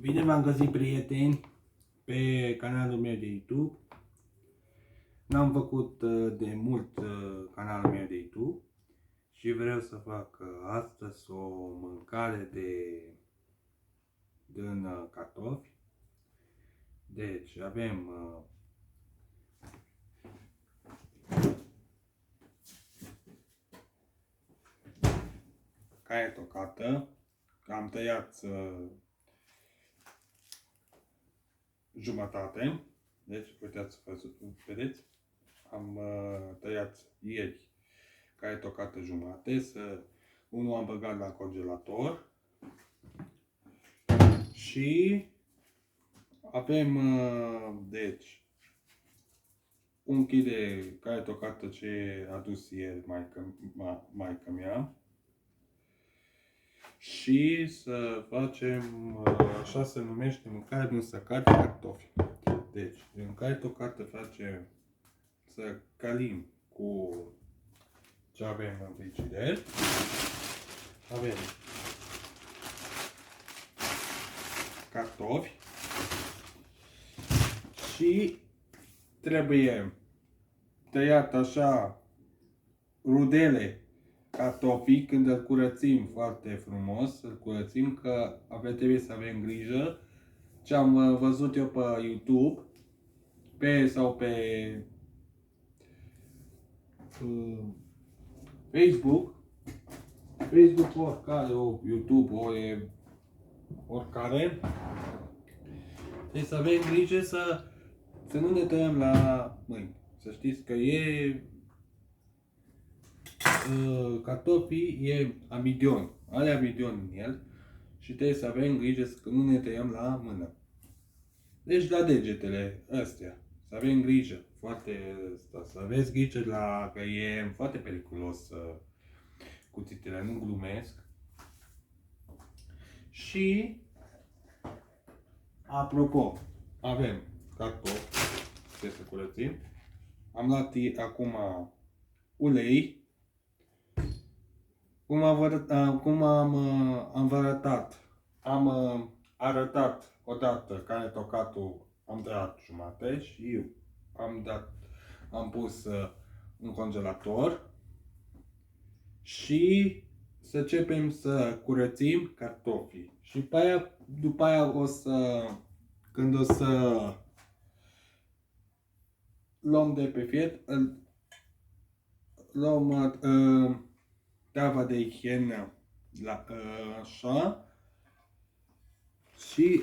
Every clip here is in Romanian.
Bine v-am găsit, prieteni, pe canalul meu de YouTube. N-am făcut de mult canalul meu de YouTube și vreau să fac astăzi o mâncare din cartofi. Deci avem caie tocată, am tăiat jumătate. Deci, uitați, vedeți, am tăiat ieri caie tocată jumate, unul am băgat la congelator și avem, deci, un kg de caie tocată ce a dus ieri maică mea. Și să facem, așa se numește, mâncare din săcat de cartofi. Deci, în caie tocată facem să calim cu ce avem în frigider. Avem cartofi și trebuie tăiat așa rudele cartofii. Când îl curățim foarte frumos, îl curățim, că trebuie să avem grijă. Ce am văzut eu pe YouTube sau pe Facebook, oricare, YouTube, oricare, trebuie să avem grijă să nu ne tăiem la mâini. Să știți că cartofii e amidion, are amidion în el și trebuie să avem grijă să nu ne tăiem la mână. Deci la degetele astea, să avem grijă, să aveți grijă că e foarte periculos cuțitele, nu glumesc. Și, apropo, avem cartofi, trebuie să curățim. Am luat acum ulei. Cum am arătat odată caie tocatul, am tăiat jumate și am pus în congelator și să începem să curățim cartofii. Și după aia când o să luăm de pe fiert, luăm tava de igienă așa și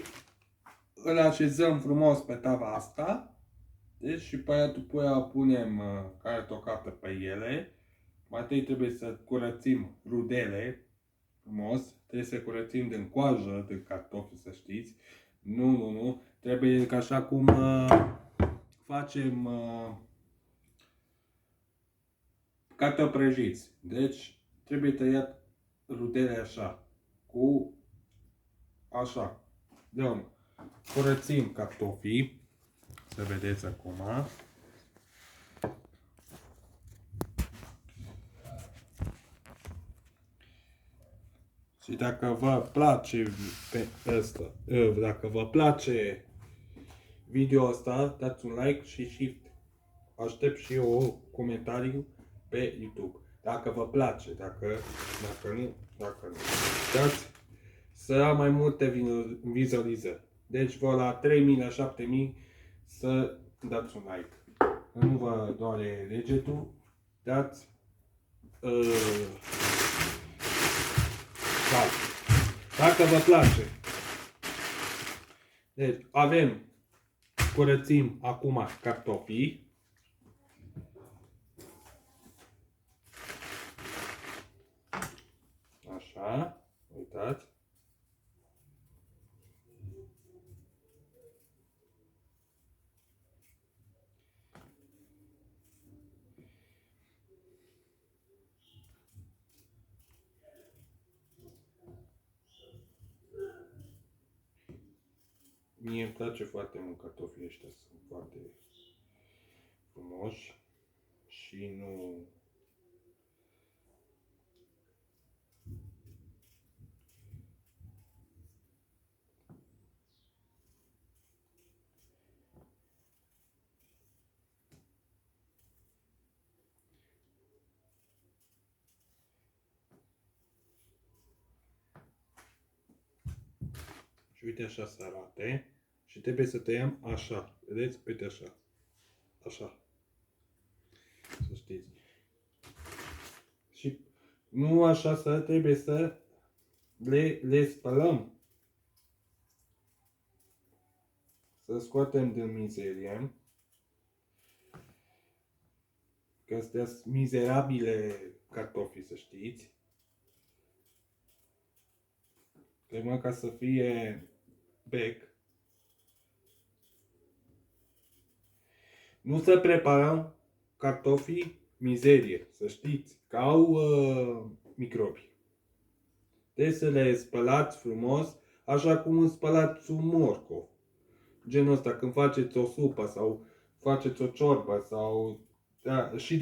îl așezăm frumos pe tava asta. Deci și după aia punem caie tocată pe ele. Mai întâi trebuie să curățim rudele frumos. Trebuie să curățim din coajă, din cartofi, să știți. Nu. Trebuie ca așa cum facem cartofi prăjiți. Deci trebuie tăiat rudele așa, așa. Deci, curățim cartofii, să vedeți acum. Și dacă vă place dacă vă place video ăsta, dați un like și aștept și eu un comentariu pe YouTube. Dacă vă place, dacă nu. Dați să am mai multe vizualizări. Deci vă la 3000 la 7000 să dați un like. Nu vă doare degetul, dați dacă vă place. Deci curățim acum cartofii. Așa, uitați. Mie îmi place foarte mult cartofii ăștia, sunt foarte frumoși și nu... Și uite așa să arate. Și trebuie să tăiem așa. Vedeți? Uite așa. Așa. Să știți. Și nu așa să trebuie să le spălăm. Să scoatem din mizerie. Că astea sunt mizerabile cartofi, să știți. Trebuie ca să fie bec. Nu să preparăm cartofii mizerie, să știți, că au microbi. Trebuie să le spălați frumos, așa cum spălați un morcov. Genul ăsta, când faceți o supă sau faceți o ciorbă sau... Da, și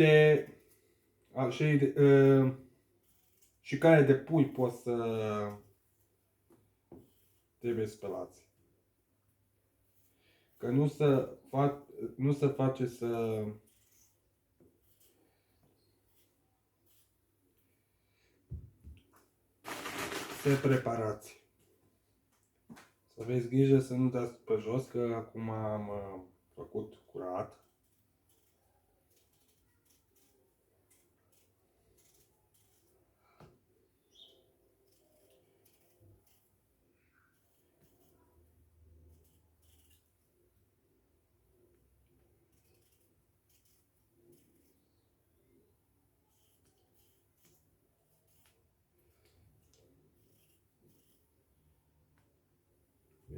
care de pui poți să... trebuie spălați. Că nu se face să... să preparați. Să aveți grijă să nu dați pe jos, că acum am făcut curat.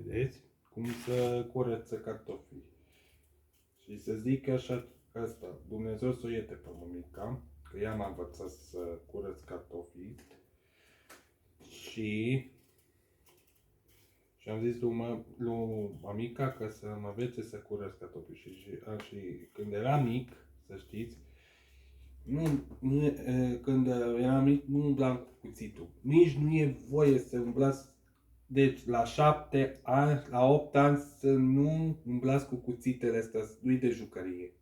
Vedeți? Cum să curăță cartofii. Și să zic așa, asta, Dumnezeu să o ierte pe mămica, că ea m-a învățat să curăț cartofii. Și am zis lui mămica că să mă învețe să curăț cartofii. Și când eram mic, să știți, când eram mic, nu umblam cu cuțitul. Nici nu e voie să umblați. Deci, la 7 ani, la 8 ani, să nu umblați cu cuțitele astea, nu-i de jucărie.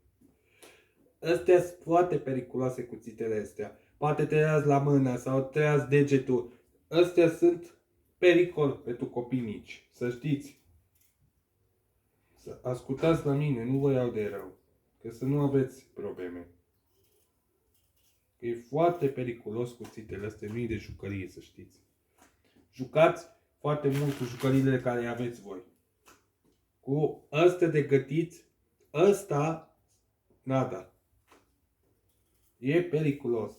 Astea sunt foarte periculoase, cuțitele astea. Poate te iați la mână sau te iați degetul. Astea sunt pericol pentru copii mici, să știți. Să ascultați la mine, nu vă iau de rău, că să nu aveți probleme. Că e foarte periculos cuțitele astea, nu-i de jucărie, să știți. Jucați foarte mult cu jucăriile care aveți voi. Cu astea de gătiți, ăsta, nada. E periculos.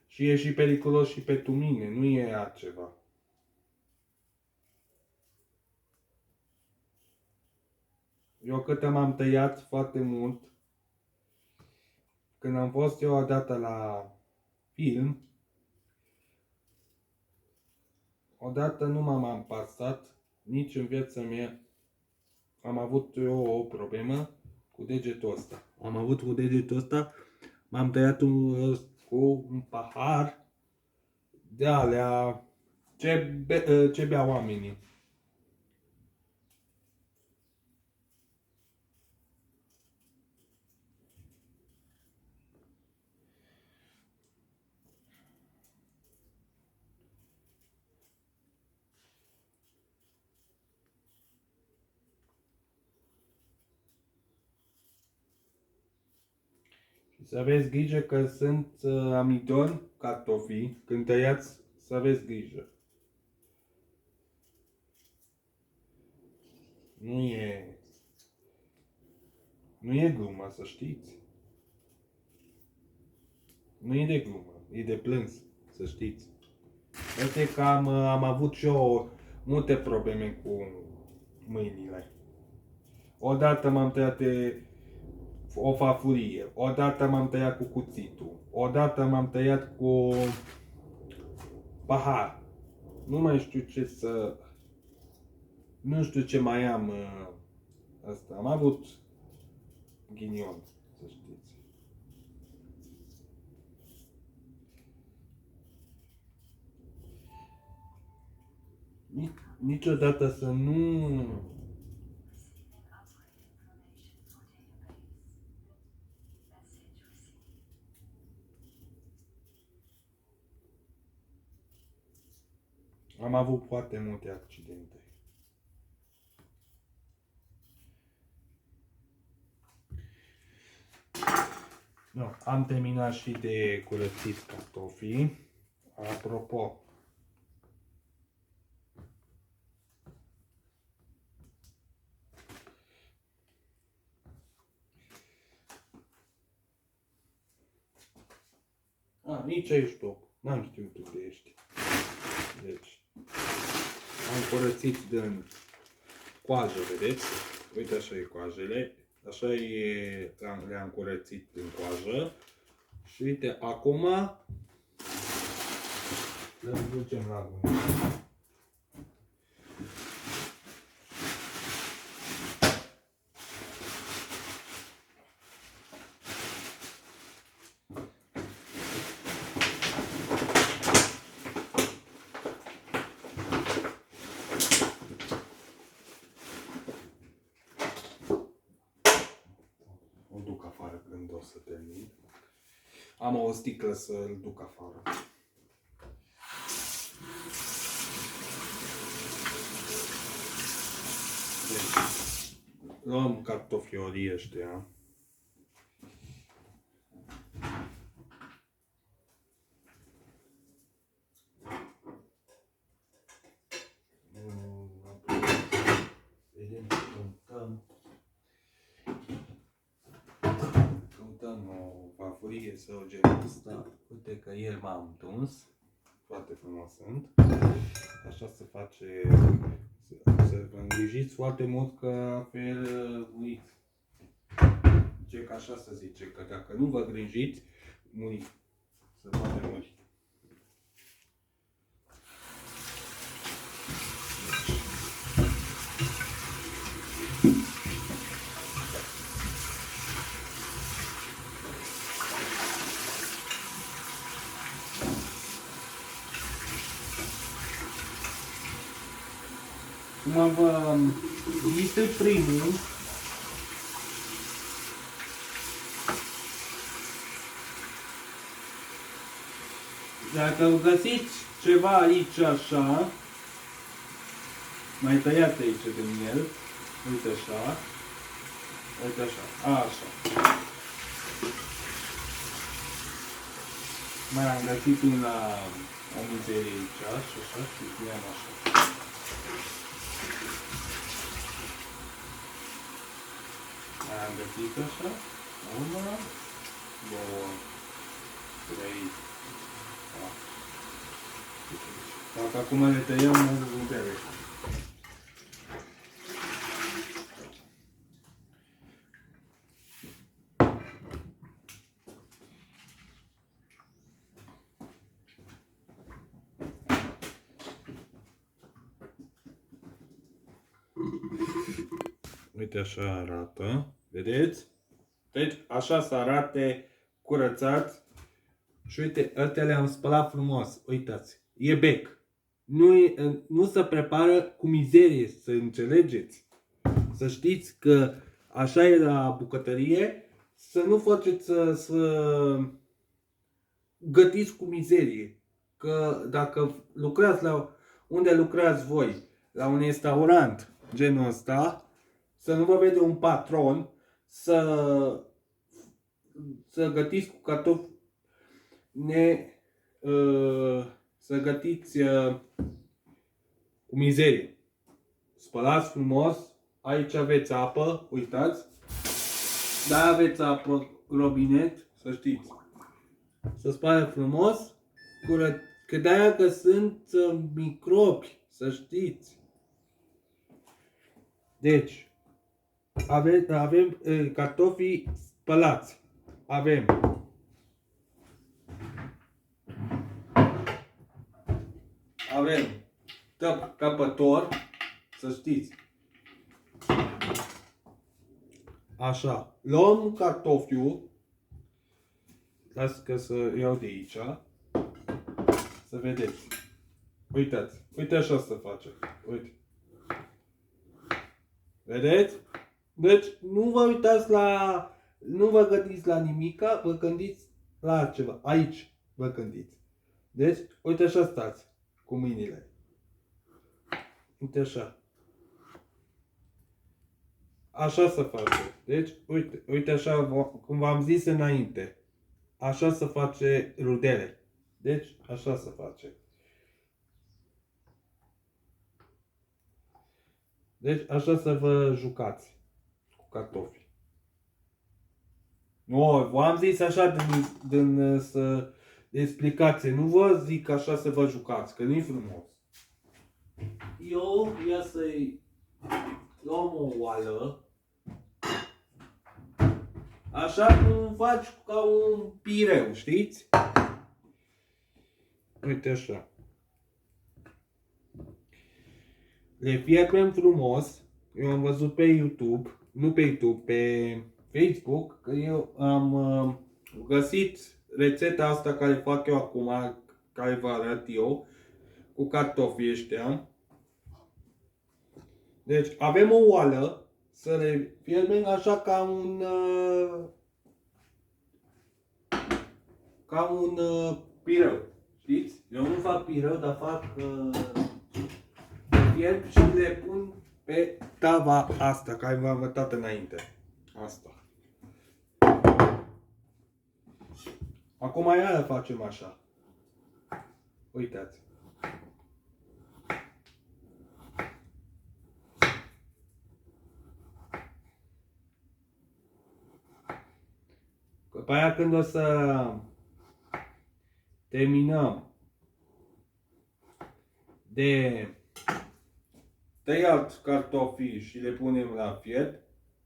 Și e și periculos și pentru mine, nu e altceva. Eu cât m-am tăiat foarte mult, când am fost eu odată la film, odată nu m-am pasat, nici în viața mea am avut eu o problemă cu degetul ăsta. Am avut cu degetul ăsta, m-am tăiat cu un pahar de alea ce bea oamenii. Și să aveți grijă că sunt amidon cartofii, când tăiați să aveți grijă. Nu e glumă, să știți. Nu e de glumă, e de plâns, să știți. Asta e că am avut și eu multe probleme cu mâinile. Odată m-am tăiat de o farfurie, odată m-am tăiat cu cuțitul, odată m-am tăiat cu pahar. Nu mai știu ce să... Nu știu ce mai am asta. Am avut ghinion, să știți. Niciodată să nu... Am avut foarte multe accidente. No, am terminat și de curățit cartofii. Apropo, nici aici top. N-am știut unde ești. Deci, am curățit din coajă, vedeți? Uite așa e coajele. Așa e, le-am curățit din coajă. Și uite, acum le ducem la gândire. O duc afară când o să termin. Am o sticlă să-l duc afară. Deci, luăm cartofiorii ăștia. Vedem, căutăm o farfurie sau genul ăsta. Uite că el m-a întuns. Foarte frumos sunt. Așa se face, să vă îngrijiți foarte mult, că altfel muriți. Ce că așa se zice, că dacă nu vă îngrijiți, muriți. Se poate muri. Cum este primul. Dacă găsiți ceva aici așa, mai tăiați aici din el, uite așa, uite așa, așa. Mai am găsit o mizerie aici și așa și i-am așa. Mai am găsit așa, 1, 2, 3, 4. Dacă acum le tăiem, nu trebuie. Uite așa arată, vedeți? Deci așa să arate curățat. Și uite, ăstea le-am spălat frumos, uitați, e bec. Nu se prepară cu mizerie, să înțelegeți. Să știți că așa e la bucătărie, să nu faceți să gătiți cu mizerie. Că dacă lucrați la unde lucrați voi, la un restaurant genul ăsta, să nu vă vede un patron să gătiți cu cartofi să gătiți cu mizerie. Spălați frumos, aici aveți apă, uitați, dar aveți apă robinet, să știți. Să spală frumos, că de-aia că sunt microbi, să știți. Deci, avem cartofii spălați. Avem căpător, să știți. Așa, luăm cartofiul. Las că să iau de aici. Să vedeți. Uitați, uite așa se face. Uite. Vedeți? Deci nu vă uitați nu vă gândiți la nimica, vă gândiți la ceva. Aici vă gândiți. Deci, uite așa stați cu mâinile. Uite așa. Așa se face. Deci, uite așa, cum v-am zis înainte. Așa se face rudele. Deci, așa se face. Deci, așa să vă jucați cu cartofi. Nu, v-am zis așa din să explicație. Nu vă zic așa să vă jucați, că nu-i frumos. Eu ia să-i luăm o oală. Așa cum faci ca un pireu, știți? Uite așa. Le fierbem frumos. Eu am văzut pe YouTube, nu pe YouTube, pe Facebook, că eu am găsit rețeta asta care fac eu acum, care vă arăt eu, cu cartofii ăștia. Deci avem o oală, să le fierbem așa ca un pireu, știți? Eu nu fac pireu, dar fac fierb și le pun pe tava asta, care v-am arătat înainte. Asta. Acum iară facem așa. Uitați. Că pe aia când o să terminăm de tăiat cartofii și le punem la fiert,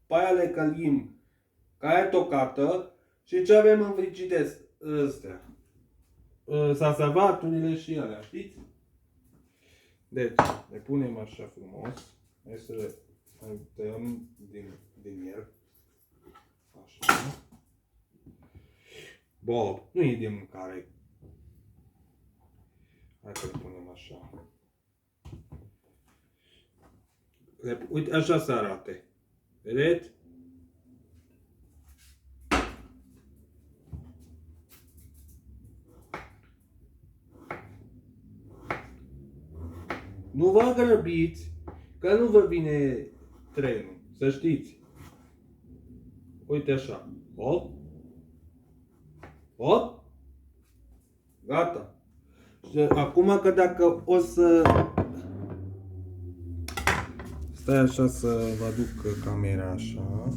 pe aia le călim ca aia tocată și ce avem în frigider astea. Sasavaturile și alea, știți? Deci, le punem așa frumos. Hai să le tăiem din el. Așa. Bob, nu e de mâncare. Hai să le punem așa. Uite, așa se arate. Vedeți? Nu vă grăbiți, că nu vă vine trenul, să știți. Uite așa. Hop. Hop. Gata. Și acum că dacă o să... Stai așa să vă aduc camera așa.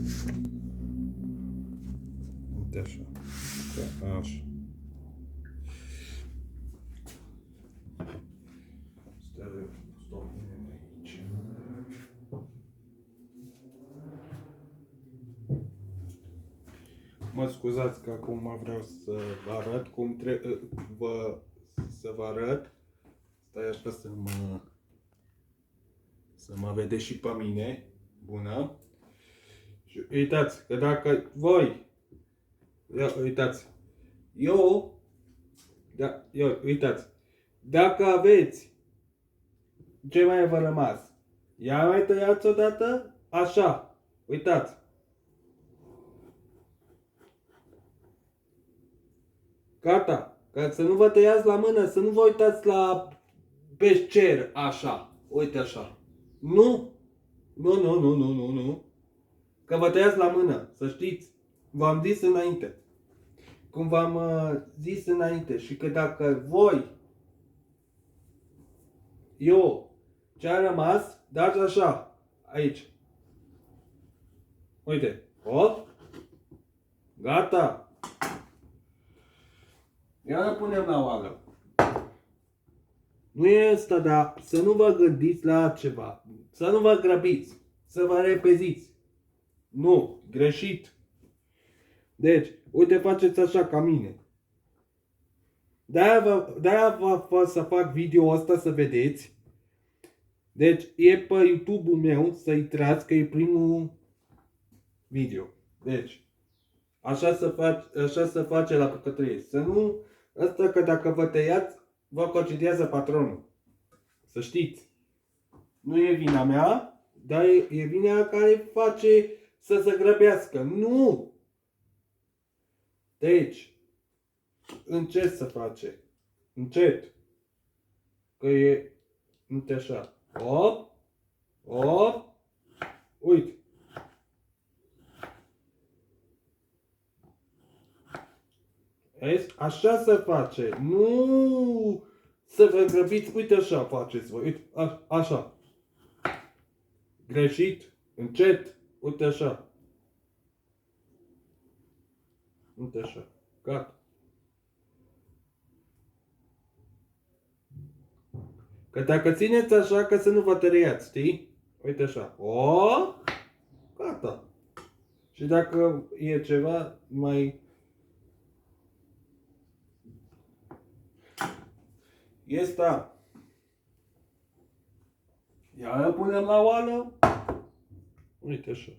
Uite așa. Așa. Mă scuzați că acum vreau să vă arăt cum să vă arăt. Stai așa să mă vedeți și pe mine. Bună. Și uitați că dacă voi uitați. Uitați. Dacă aveți ce mai v-a rămas, ia mai tăiați odată așa. Uitați. Gata. Ca să nu vă tăiați la mână, să nu vă uitați pe cer, așa. Uite așa. Nu. Nu. Că vă tăiați la mână, să știți. V-am zis înainte. Cum v-am zis înainte. Și că dacă voi, ce a rămas, dați așa. Aici. Uite. Hop. Gata. Iar punem la oală. Nu e asta, dar să nu vă gândiți la altceva. Să nu vă grăbiți. Să vă repeziți. Nu, greșit. Deci, uite, faceți așa ca mine. De-aia vă să fac video ăsta să vedeți. Deci, e pe YouTube-ul meu să intrați, că e primul video. Deci, așa se face la bucătărie. Să nu... Asta că dacă vă tăiați, vă concediază patronul. Să știți. Nu e vina mea, dar e vina care face să se grăbească. Nu! Deci, încet să face. Încet. Că e... Uite așa. Hop, hop, uite. Vezi? Așa se face. Nu să vă grăbiți. Uite așa faceți voi. Uite, așa. Greșit. Încet. Uite așa. Uite așa. Gata. Că dacă țineți așa, că să nu vă tăriați, știi? Uite așa. O, gata. Și dacă e ceva mai... Este. Iar punem la oală. Uite așa.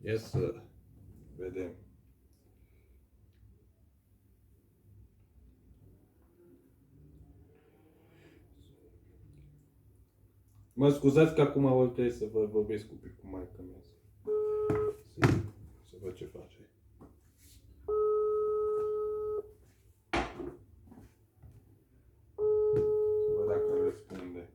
Ia să vedem. Mă scuzați că acum vă trebuie să vă vorbesc un pic cu maică mea. Să văd ce face. Să văd dacă răspunde.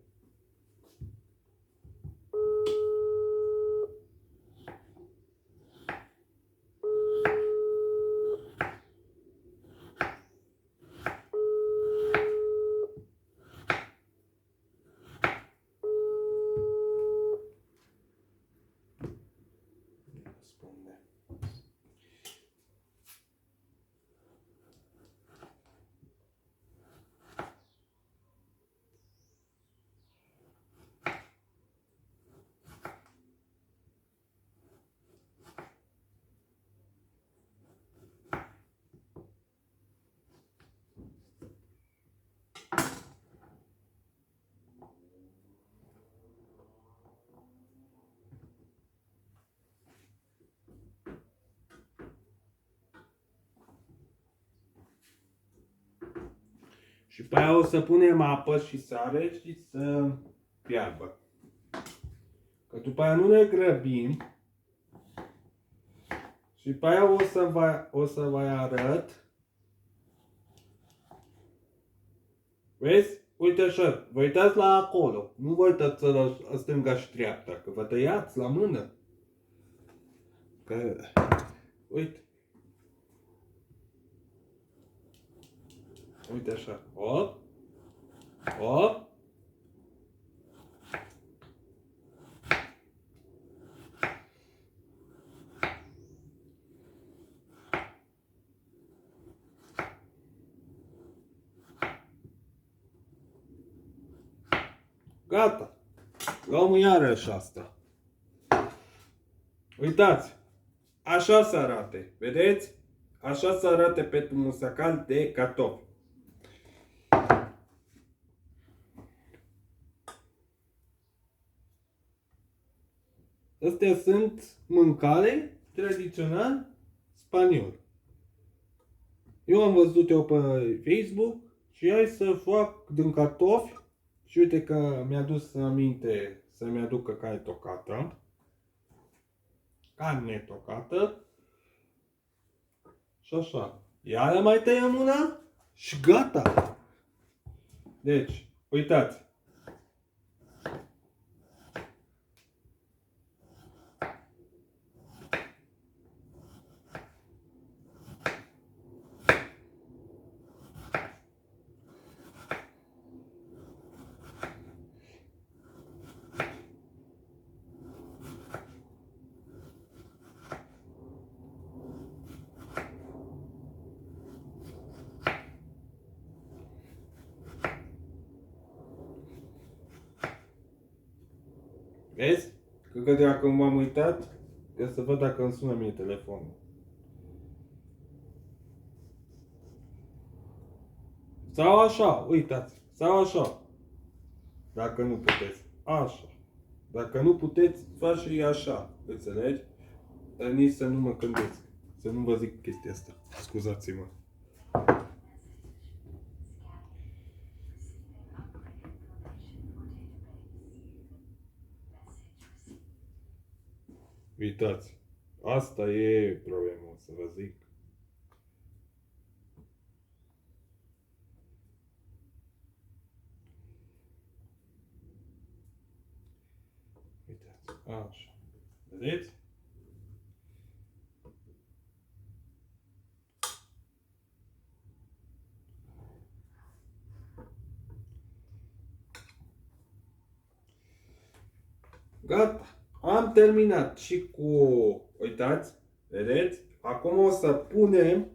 Răspunde. Și pe aia o să punem apă și sare și să fiarbă. Că după aia nu ne grăbim. Și pe aia o să vă arăt. Vezi? Uite așa, vă uitați la acolo. Nu vă uitați la stânga și dreapta, că vă tăiați la mână. Că... Uite. Uite așa. Hop. Hop. Gata. Luăm iarăși asta. Uitați. Așa se arate. Vedeți? Așa se arate petul musacal de cartofi. Astea sunt mâncare tradițional spaniol. Eu am văzut eu pe Facebook și hai să fac din cartofi. Și uite că mi-a dus aminte să-mi aducă carne tocată. Carne tocată. Și așa. Iar mai tăiem una și gata. Deci, uitați. Vezi? Că dacă m-am uitat, ca să văd dacă îmi sună mie telefonul. Sau așa, uitați. Sau așa. Dacă nu puteți. Așa. Dacă nu puteți, faci și așa. Înțelegi? Dar nici să nu mă gândesc. Să nu vă zic chestia asta. Scuzați-mă. Uitați. Asta e problema, o să vă zic. Uitați, așa. Vedeți? Gata. Am terminat și cu... Uitați, vedeți? Acum o să punem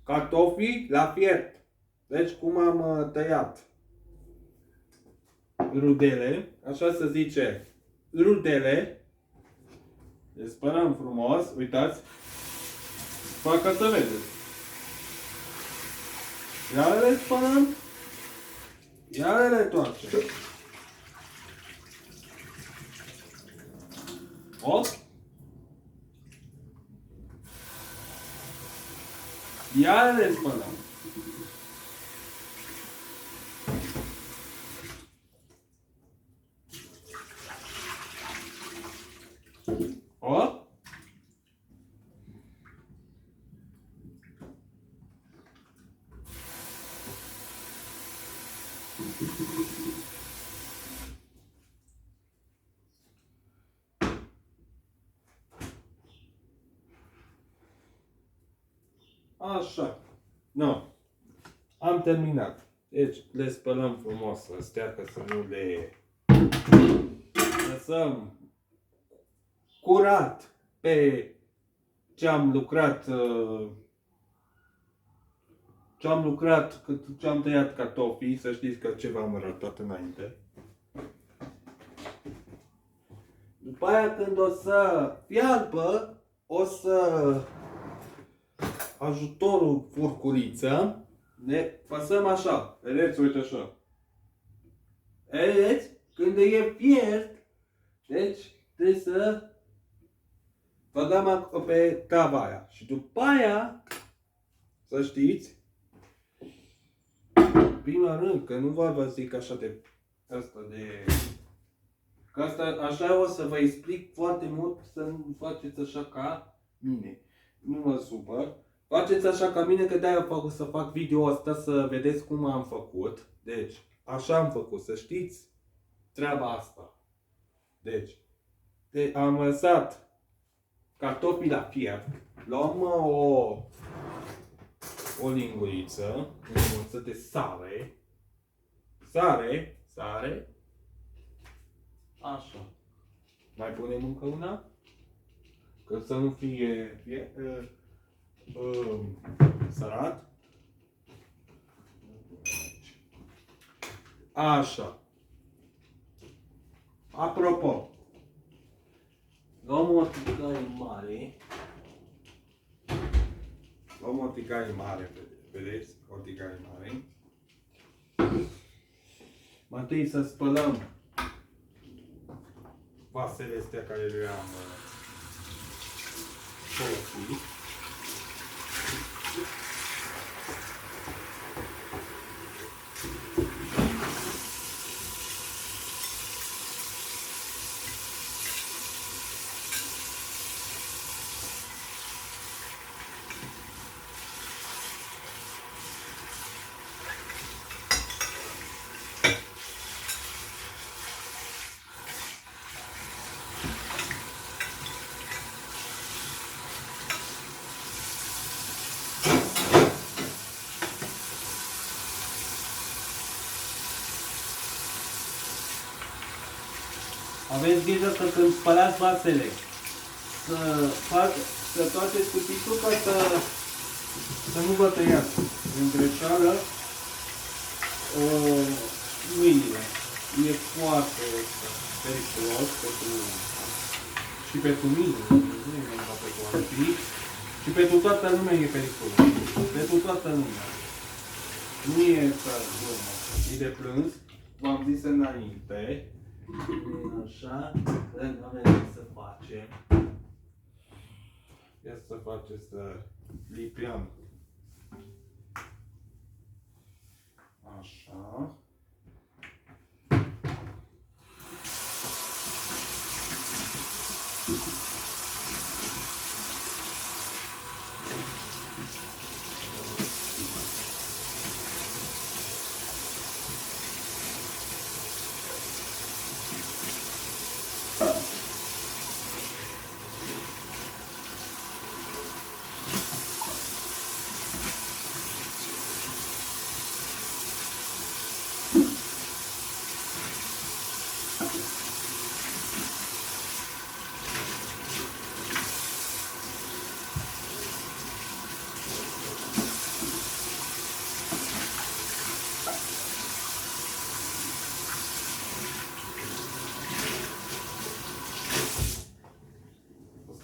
cartofii la fiert. Deci cum am tăiat rudele, așa se zice, rudele, le spălăm frumos, uitați, fac ca să vedeți. Iar le spălăm, iar le toarcem. Ok? Iar le spălăm. Ok? Așa. Nu. Am terminat. Deci le spălăm frumos astea ca să nu le lăsăm curat pe ce am lucrat ce am tăiat cartofii, să știți că ce v-am arătat înainte. După aia când o să fiarbă, o să ajutorul furculiță ne pasăm așa, vedeți, uite așa. Vedeți? Când e fiert, deci trebuie să băgăm pe tava aia. Și după aia, să știți, prima rând, că nu vă zic așa de asta de... Că asta, așa o să vă explic foarte mult să nu faceți așa ca mine. Nu mă supăr. Faceți așa ca mine, că de-aia fac să fac video asta să vedeți cum am făcut. Deci, așa am făcut, să știți treaba asta. Deci, am lăsat cartofii la fiert. Luăm o linguriță, de sare. Sare. Așa. Mai punem încă una? Că să nu fie sărat. Așa. Apropo, luăm o tigaie mare. Vedeți? O tigaie mare. Mai întâi să spălăm vasele astea care le-am folosit. Aveți grijă că când spălați vasele, să toaceți cu pituca să nu vă tăiați în greșeală mâinile. E foarte periculos și pentru mine, nu e numai pentru alții, și pentru toată lumea e periculos. Pentru toată lumea. Nu e glumă, e de plâns, v-am zis înainte. Așa, nu avem să facem. Ia să faceți să lipim. Așa.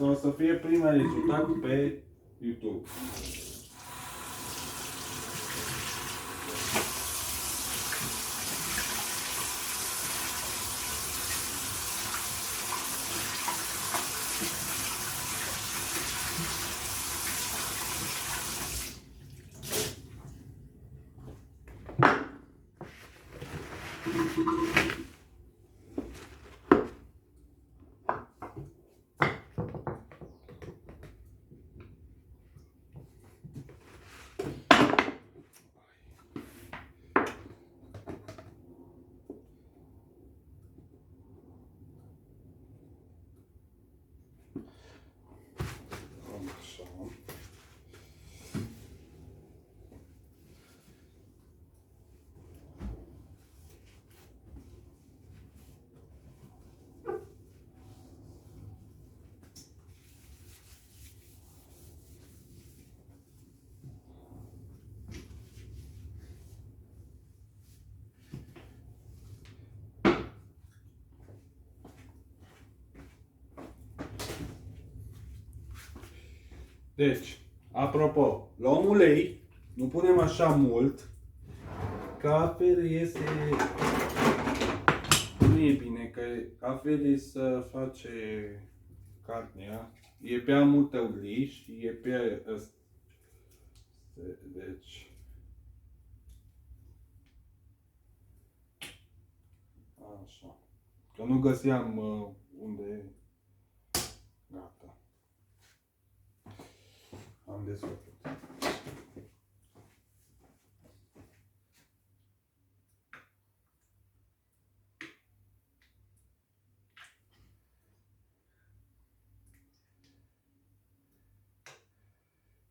că o să fie primul rezultat pe YouTube. Așa. Deci, apropo, luăm ulei, nu punem așa mult, că altfel iese, nu e bine, că altfel să face carnea, e prea multă ulei și e prea ăsta. Deci, așa, că nu găseam unde, gata, am desfăcut.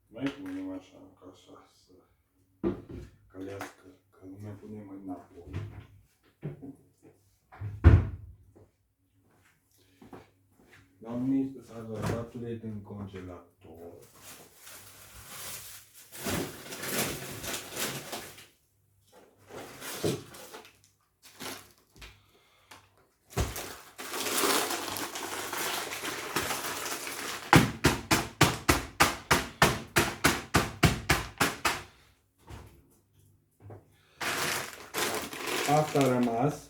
Mai punem așa, ca așa, să călească, că nu mai punem înapoi. Am mis salvatorile din congelator. Asta a rămas.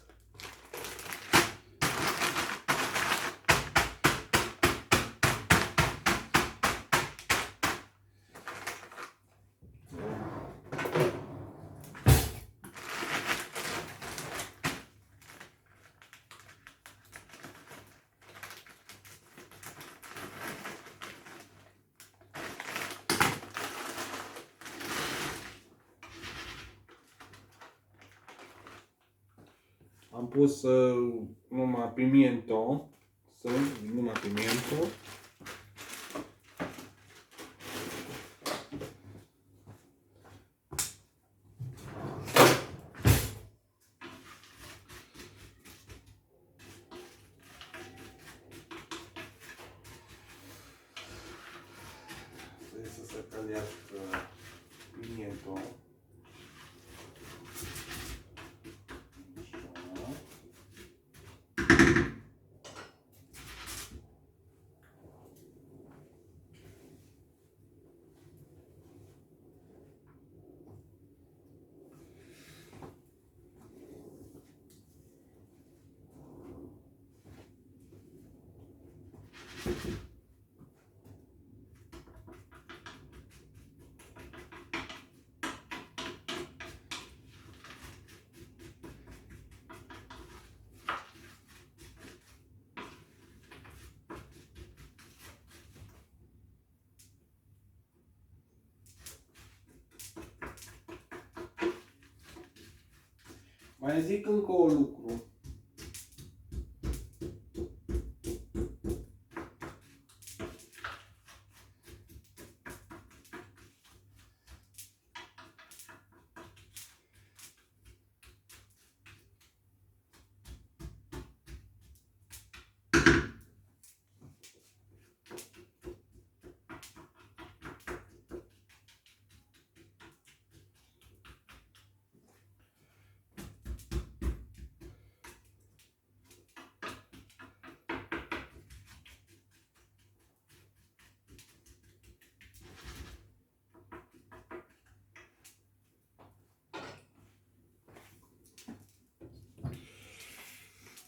Am pus numai pimiento, numai pimiento. Trebuie să se călească pimiento. Mai zic încă un lucru.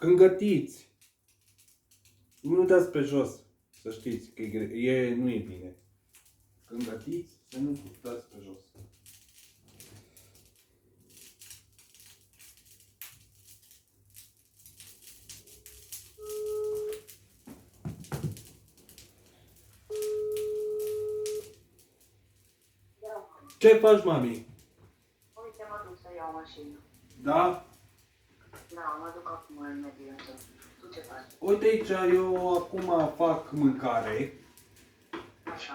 Când gătiți, nu dați pe jos, să știți că nu e bine. Când gătiți, să nu dați pe jos. Ce faci, mami? Uite, mă duc să iau mașină. Da? Da, mă duc acum în mediață. Tu ce faci? Uite aici, eu acum fac mâncare Așa.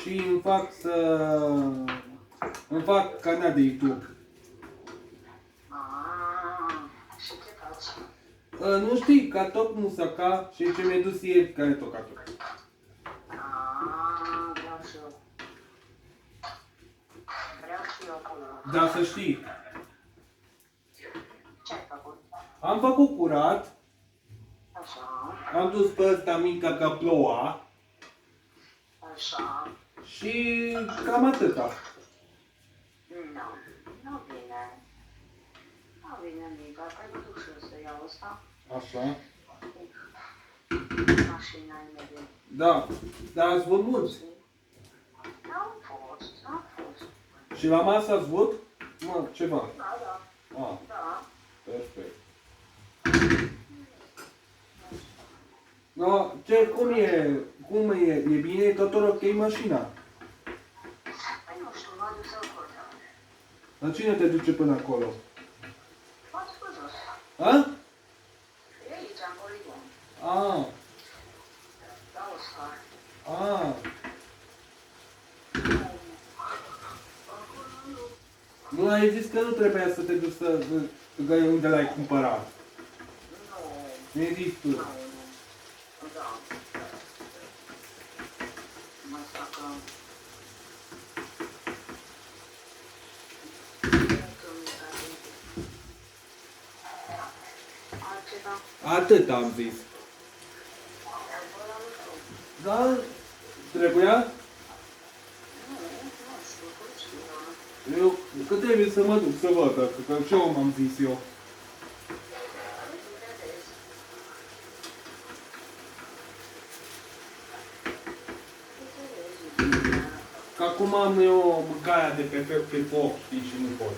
și îmi fac canal de YouTube. Și ce faci? Nu știi, cartofi musaca și ce mi-a dus ieri care tot cartofi. Vreau și eu. Vreau și eu curat. Da, să știi. Ce ai făcut? Am făcut curat, Așa. am dus pe ăsta mica ca ploua Așa. și cam atâta. Nu. Nu vine. Nu vine mica. Te duc și eu să iau ăsta. Așa. Mașina imediat. Da, dar ați văzut mulți. N-am fost. Și la masă ați văzut? Mă, ceva. Da. Ah, Da. perfect. No, cum e? E bine? Totul ok mașina? Păi nu știu, mă duc să-l curte. Dar cine te duce până acolo? Poți pe jos. A? E aici, în poligon. Ah, La Oscar. ah. Nu ai zis că nu trebuia să te duci să găi unde l-ai cumpărat. Nu. Mi-ai zis tu. Da. Mă facă... Altceva? Atât am zis. Da? Trebuia? Nu știu, cum știu. Eu, că trebuie să mă duc să văd, că ce om am zis eu. Că acum am eu mâncarea de pe foc, știi, și nu pot.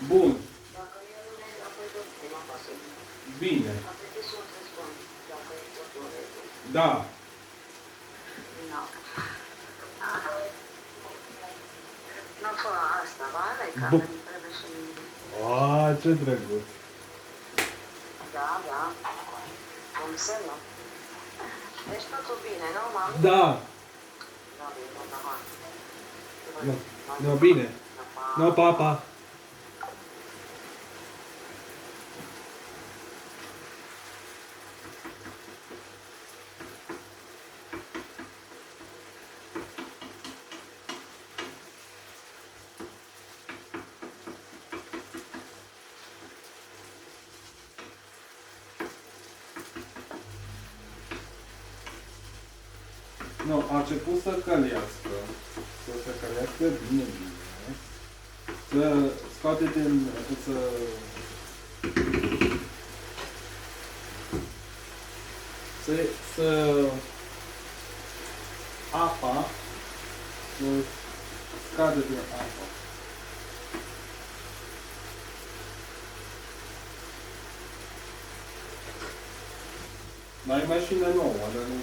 Bun. Bine. Da. Nu fă asta, va? Că Bun. trebuie și... A, ce drăguț. Da. Cum să nu? Deci totul bine, nu, mami? Da. Da, bine, da, mami. No, bine. No, papa. Nu, a început să călească. Să se călească bine. Să scoate din... să apa să scadă din apa. Mai mașină nouă, dar nu...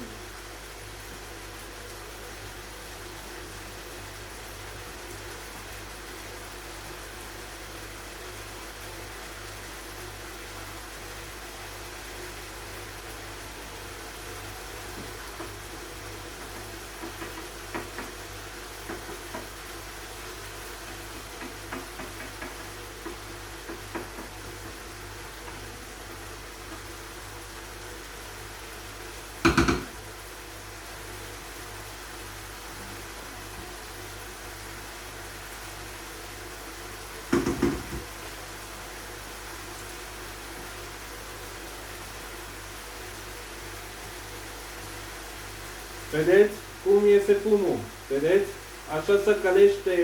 Vedeți cum iese fumul? Vedeți? Așa se călește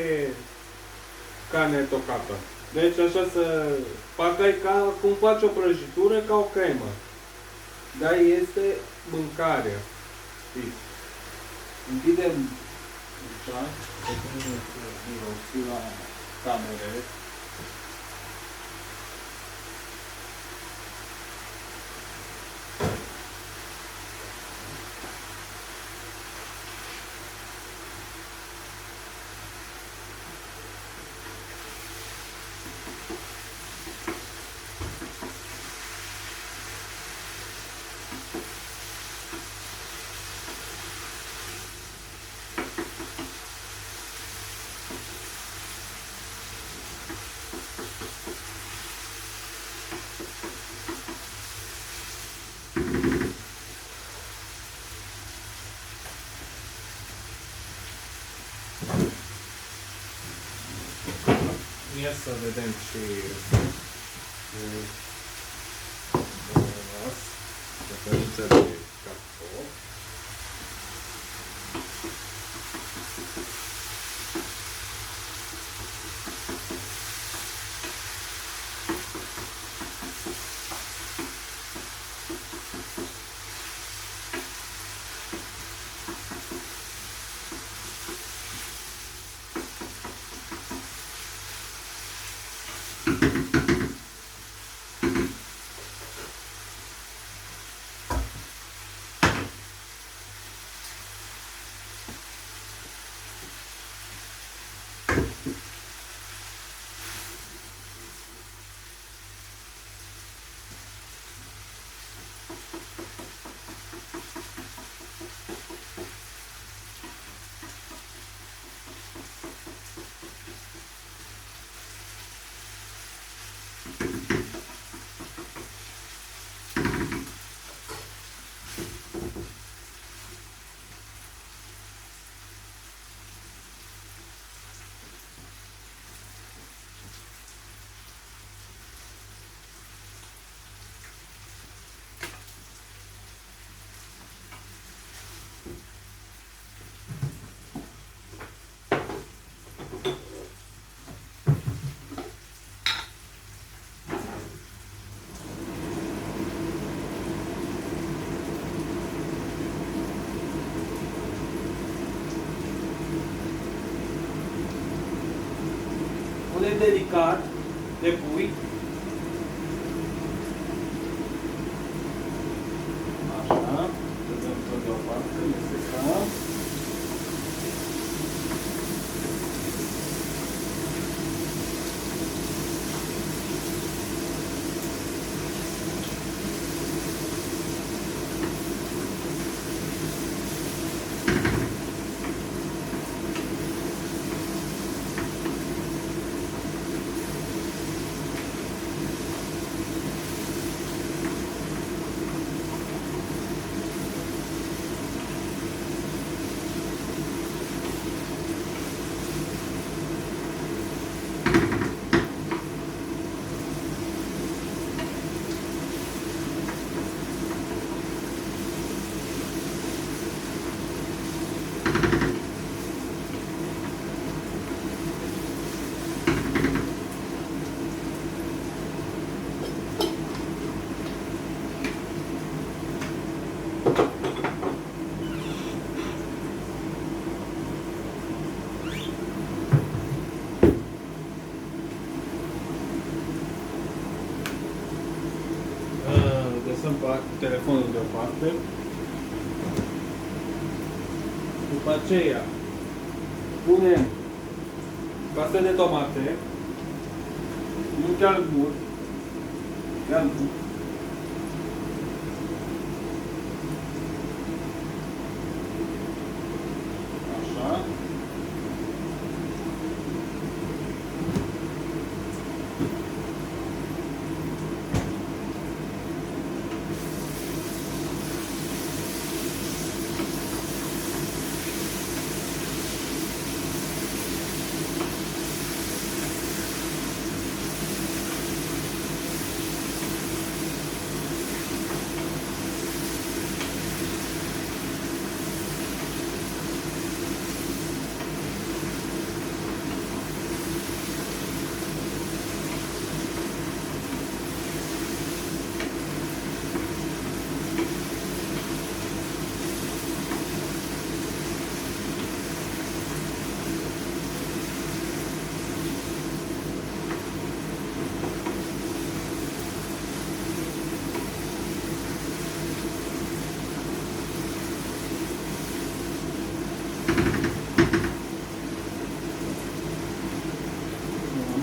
carnea tocată. Deci așa să facă ca cum faci o prăjitură, ca o cremă. Dar este mâncarea. Știți? Închidem ușa, să punem mirosul la camere. Ia să vedem și răpăriță de cartof. Pune delicat de pui. Așa, dăm tot deoparte, mestecăm. Lăsăm telefonul deoparte. După aceea punem pastă de tomate, un carbur, așa.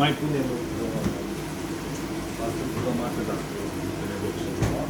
mai punem să purăm atât dacă trebuie ceva.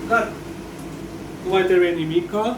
Gata. Nu mai trebuie nimica.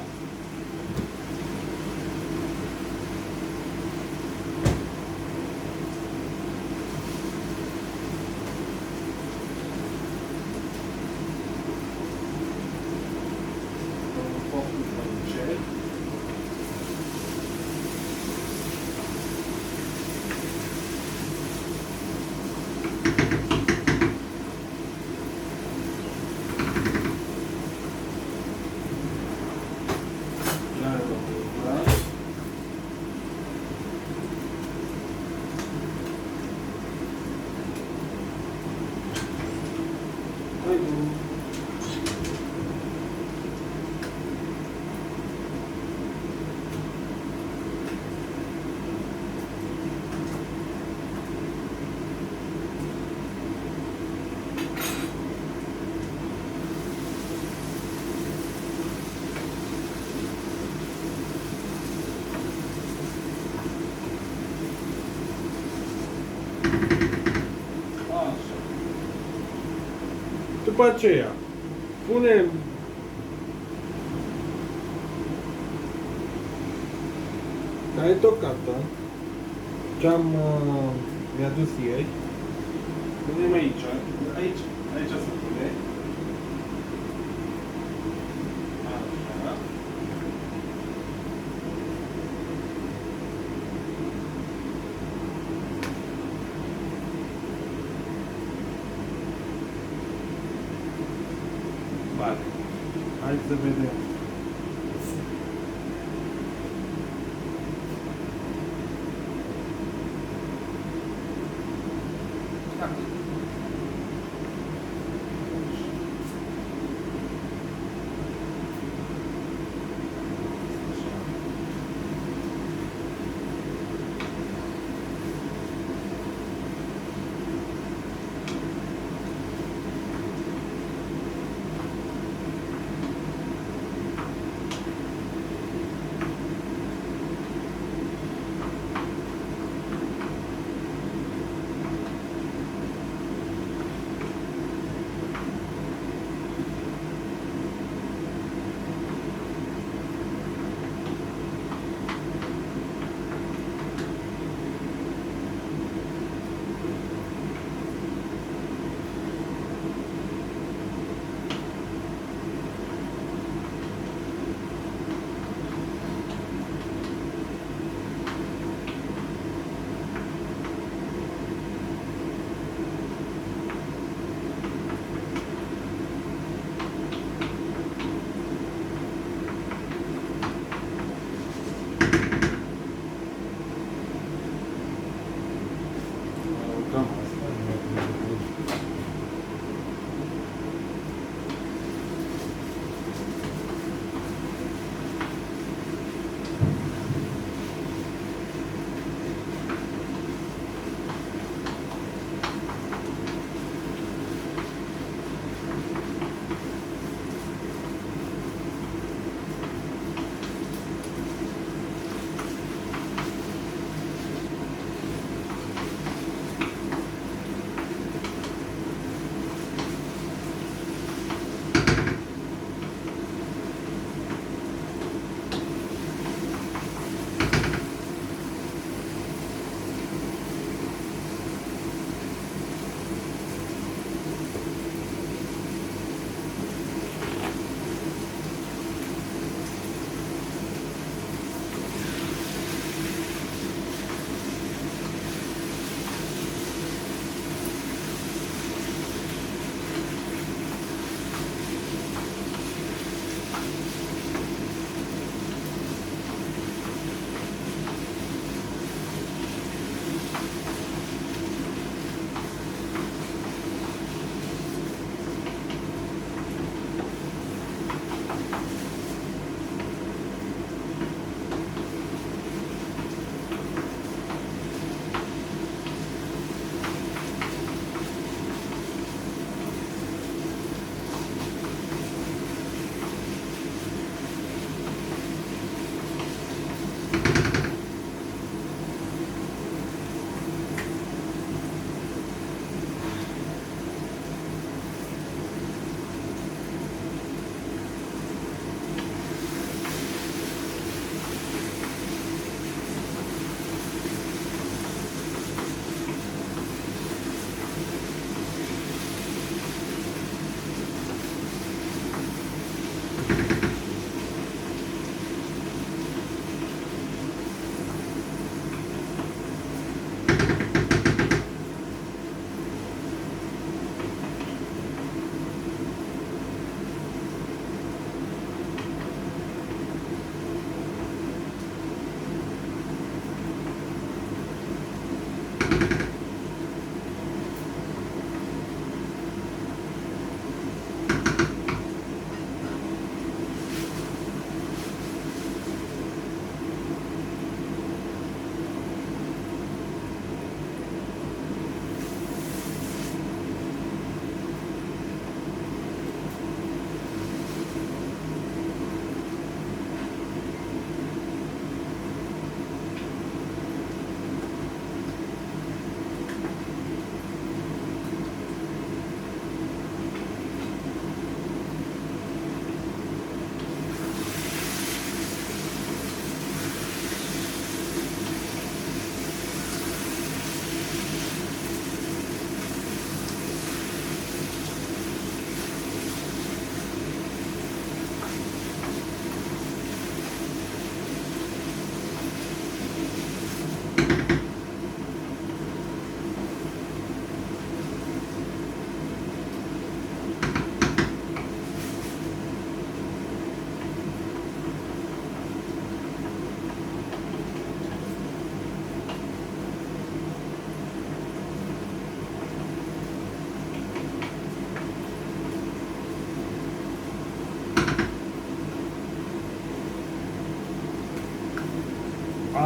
După aceea, punem care e tocată, ce-am mi-a dus ieri, punem aici, aici se pune. Așa. Bine. Hai să vedem.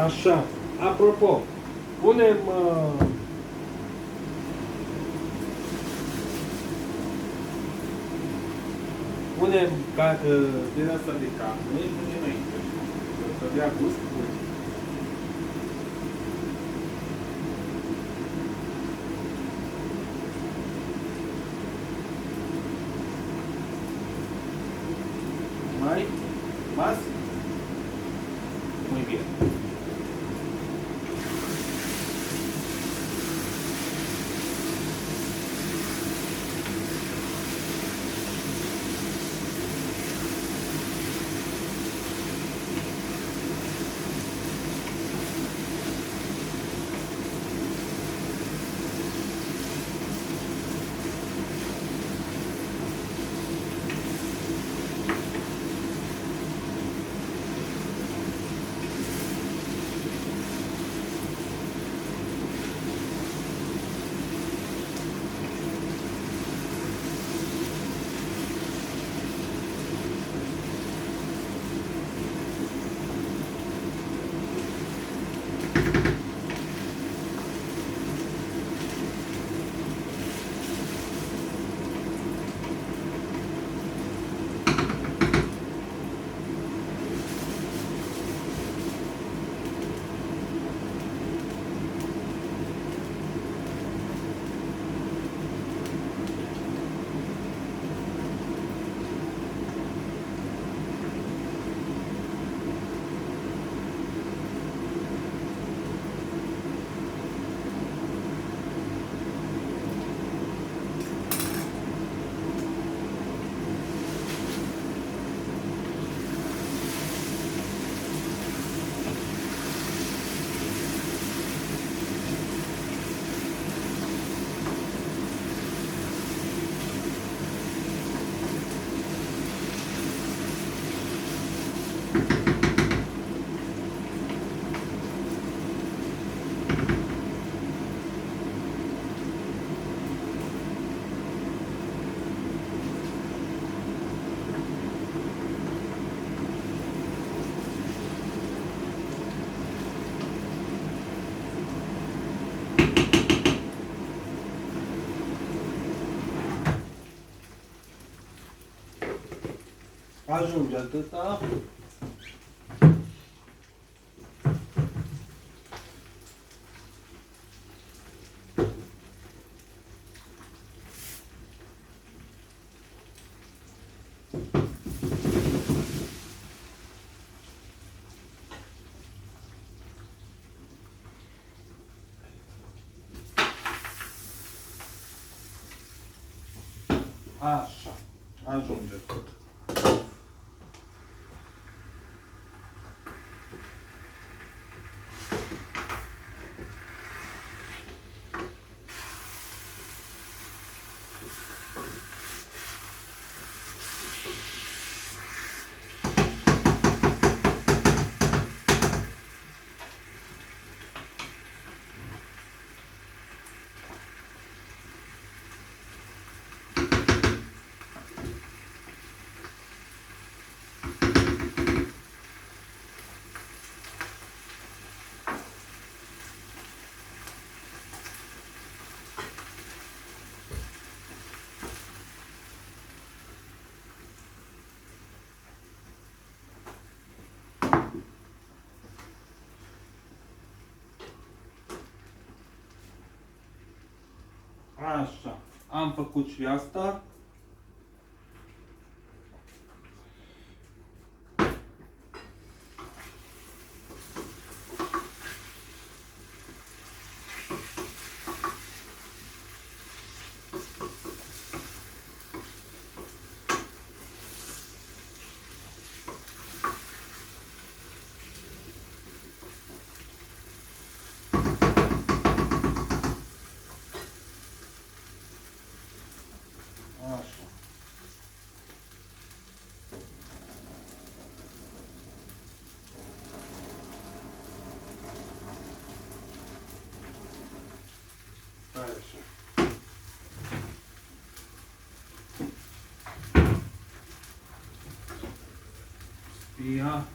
Așa, apropo, punem din asta de carne, punem aici, să dea gust. Más. Muy bien. Ajunge atâta. Așa, ajunge tot. Așa, am făcut și asta. Așa. Așa. Spia.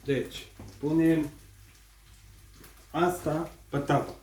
Deci, punem asta pe tavă.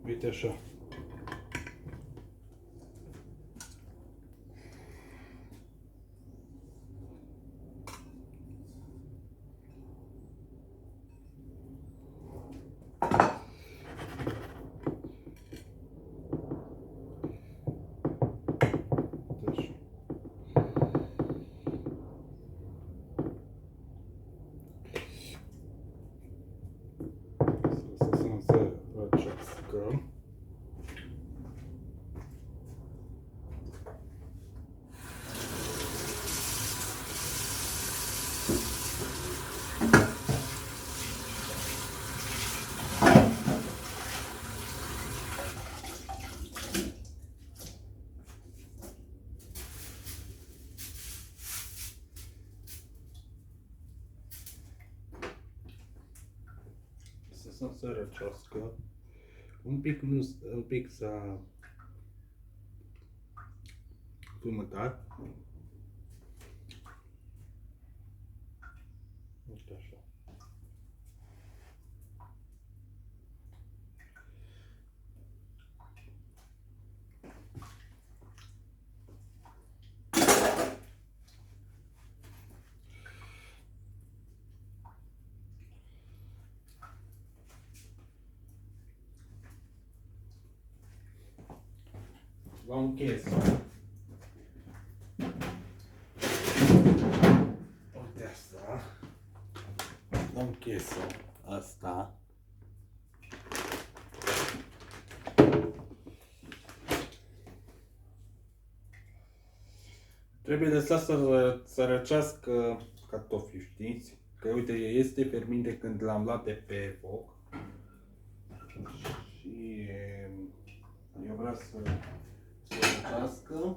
Uite așa. Deci. Să se înțelegească. Să se înțelegească. Un pic s-a fumătat. Uite așa. Va un queso. Uite asta. Va un queso. Asta. Trebuie lăsat să răcească cartofii, știți? Că uite, este fermint de când l-am luat de pe foc. Și eu vreau să răcească.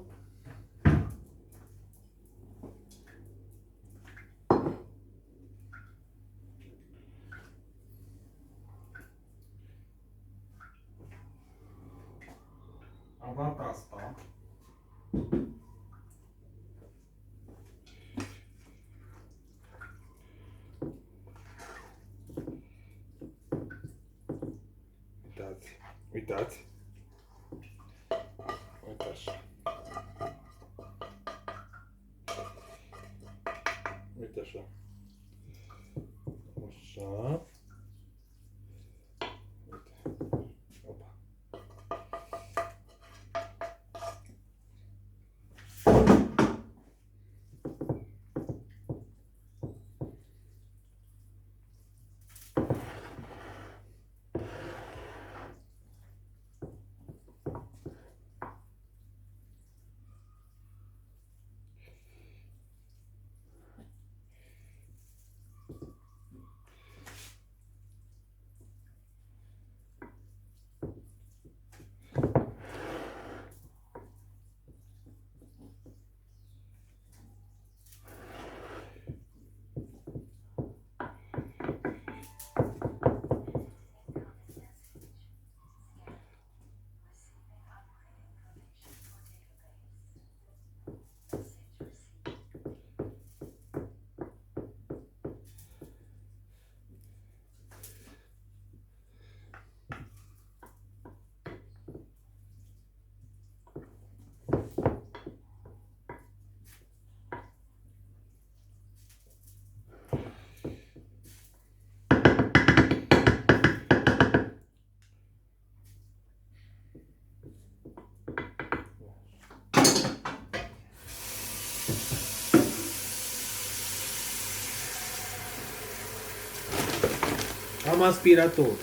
Am luat asta. Uitați, uitați. Uite așa. Uite așa. Așa. Uite. Opa. Am aspiratorul.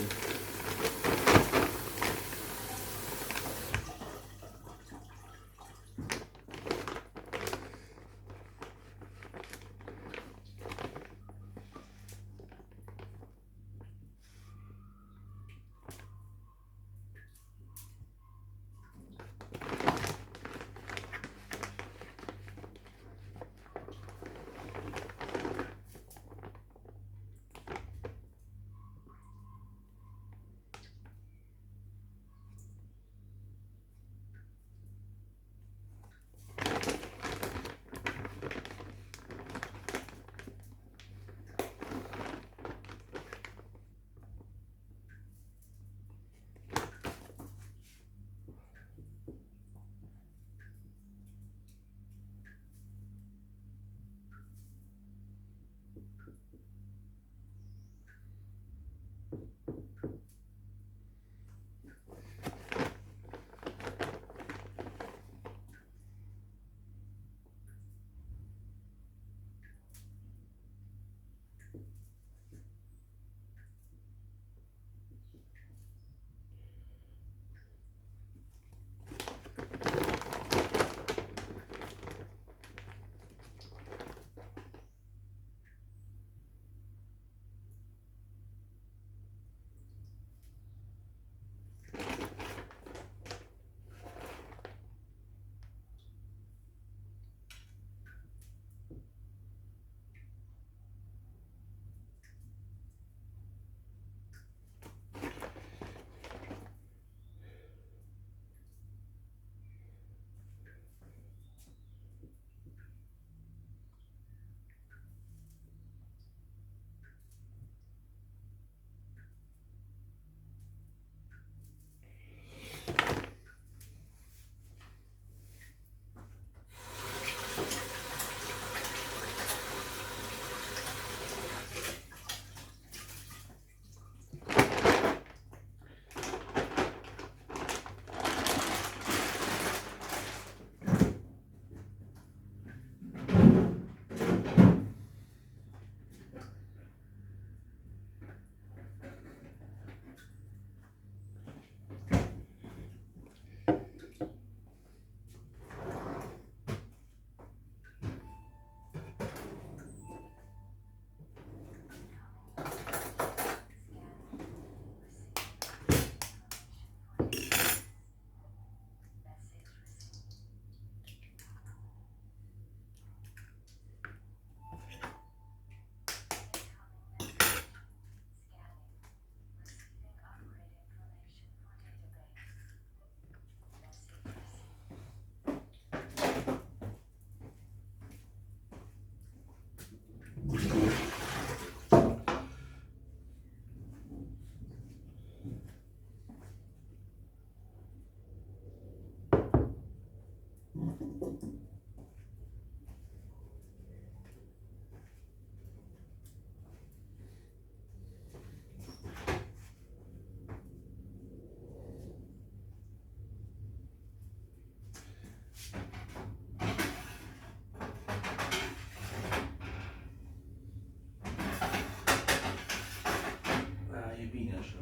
Da, e bine așa.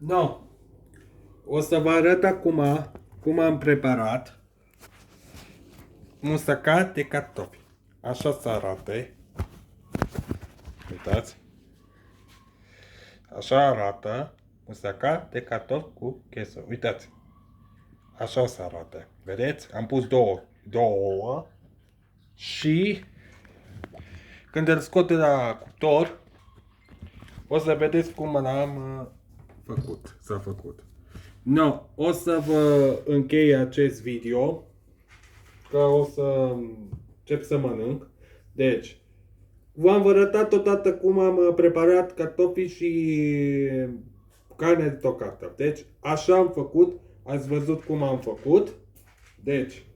No. O să vă arăt acum cum am preparat musacat de cartofi. Așa să arate. Uitați. Așa arată musacat de cartofi cu queso. Uitați. Așa să arate. Vedeți? Am pus două ouă și când îl scot de la cuptor o să vedeți cum l-am făcut. S-a făcut. No, o să vă închei acest video că o să încep să mănânc. Deci, v-am arătat odată cum am preparat cartofii și carne de tocată. Deci, așa am făcut. Ați văzut cum am făcut. Deci,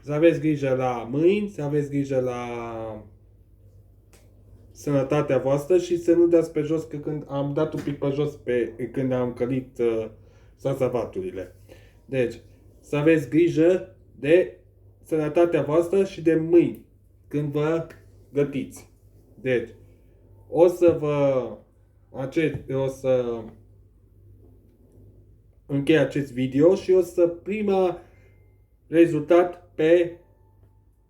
să aveți grijă la mâini, să aveți grijă la sănătatea voastră și să nu dați pe jos, că când am dat un pic pe jos când am călit salsavaturile. Deci, să aveți grijă de sănătatea voastră și de mâini când vă gătiți. Deci, o să închei acest video și o să prima rezultat pe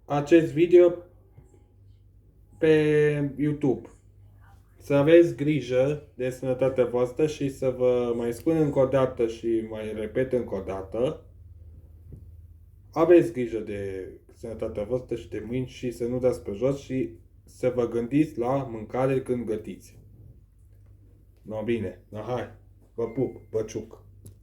acest video pe YouTube. Să aveți grijă de sănătatea voastră și să vă mai spun încă o dată și mai repet încă o dată. Aveți grijă de sănătatea voastră și de mâini și să nu dați pe jos și să vă gândiți la mâncare când gătiți. No, bine, no, hai, vă pup, vă ciuc.